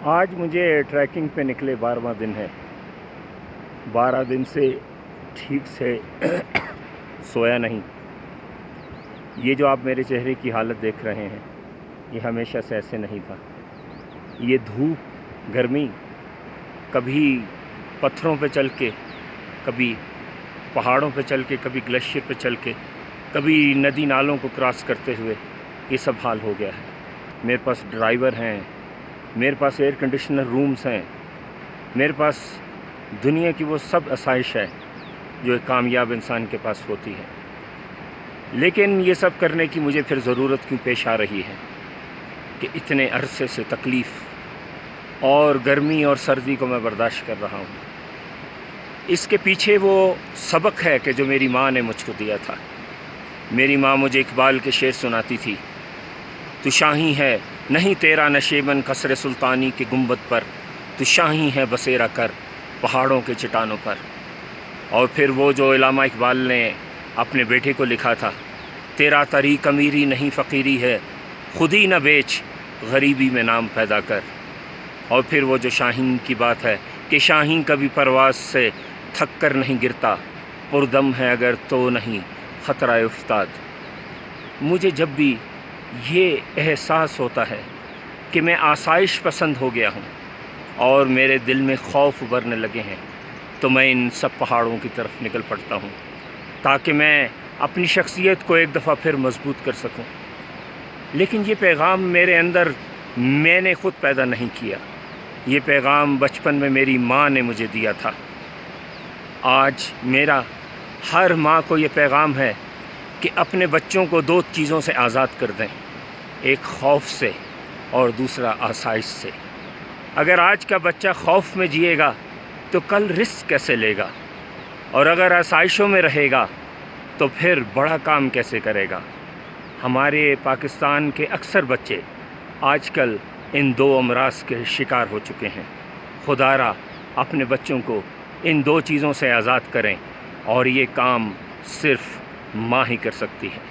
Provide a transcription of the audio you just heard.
آج مجھے ٹریکنگ پہ نکلے 12واں دن ہے۔ 12 دن سے ٹھیک سے سویا نہیں۔ یہ جو آپ میرے چہرے کی حالت دیکھ رہے ہیں یہ ہمیشہ سے ایسے نہیں تھا۔ یہ دھوپ، گرمی، کبھی پتھروں پہ چل کے، کبھی پہاڑوں پہ چل کے، کبھی گلیشیئر پہ چل کے، کبھی ندی نالوں کو کراس کرتے ہوئے، یہ سب حال ہو گیا ہے۔ میرے پاس ڈرائیور ہیں، میرے پاس ایئر کنڈیشنر رومز ہیں، میرے پاس دنیا کی وہ سب آسائش ہے جو ایک کامیاب انسان کے پاس ہوتی ہے، لیکن یہ سب کرنے کی مجھے پھر ضرورت کیوں پیش آ رہی ہے کہ اتنے عرصے سے تکلیف اور گرمی اور سردی کو میں برداشت کر رہا ہوں۔ اس کے پیچھے وہ سبق ہے کہ جو میری ماں نے مجھ کو دیا تھا۔ میری ماں مجھے اقبال کے شعر سناتی تھی، تو شاہی ہے نہیں تیرا نشیمن قصر سلطانی کے گنبد پر، تو شاہی ہے بسیرا کر پہاڑوں کے چٹانوں پر۔ اور پھر وہ جو علامہ اقبال نے اپنے بیٹے کو لکھا تھا، تیرا طریق امیری نہیں فقیری ہے، خود ہی نہ بیچ غریبی میں نام پیدا کر۔ اور پھر وہ جو شاہین کی بات ہے کہ شاہین کبھی پرواز سے تھک کر نہیں گرتا، پردم ہے اگر تو نہیں خطرہ افتاد۔ مجھے جب بھی یہ احساس ہوتا ہے کہ میں آسائش پسند ہو گیا ہوں اور میرے دل میں خوف ابھرنے لگے ہیں، تو میں ان سب پہاڑوں کی طرف نکل پڑتا ہوں تاکہ میں اپنی شخصیت کو ایک دفعہ پھر مضبوط کر سکوں۔ لیکن یہ پیغام میرے اندر میں نے خود پیدا نہیں کیا، یہ پیغام بچپن میں میری ماں نے مجھے دیا تھا۔ آج میرا ہر ماں کو یہ پیغام ہے کہ اپنے بچوں کو 2 چیزوں سے آزاد کر دیں، ایک خوف سے اور دوسرا آسائش سے۔ اگر آج کا بچہ خوف میں جیے گا تو کل رزق کیسے لے گا؟ اور اگر آسائشوں میں رہے گا تو پھر بڑا کام کیسے کرے گا؟ ہمارے پاکستان کے اکثر بچے آج کل ان 2 امراض کے شکار ہو چکے ہیں۔ خدا را اپنے بچوں کو ان 2 چیزوں سے آزاد کریں، اور یہ کام صرف ماں ہی کر سکتی ہے۔